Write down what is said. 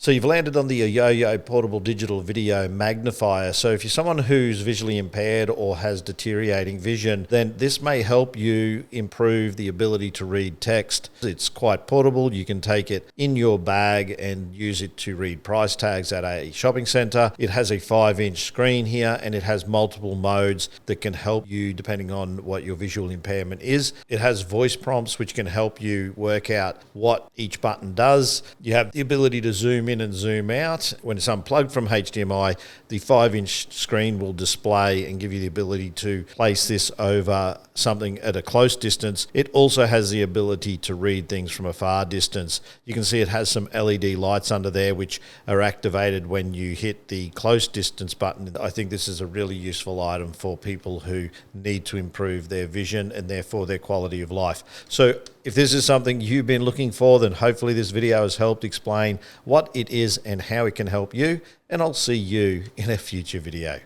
So you've landed on the Eyoyo portable digital video magnifier. So if you're someone who's visually impaired or has deteriorating vision, then this may help you improve the ability to read text. It's quite portable. You can take it in your bag and use it to read price tags at a shopping center. It has a 5-inch screen here and it has multiple modes that can help you depending on what your visual impairment is. It has voice prompts which can help you work out what each button does. You have the ability to zoom in and zoom out. When it's unplugged from HDMI, the 5-inch screen will display and give you the ability to place this over something at a close distance. It also has the ability to read things from a far distance. You can see it has some LED lights under there which are activated when you hit the close distance button. I think this is a really useful item for people who need to improve their vision and therefore their quality of life. So if this is something you've been looking for, then hopefully this video has helped explain what it is and how it can help you, and I'll see you in a future video.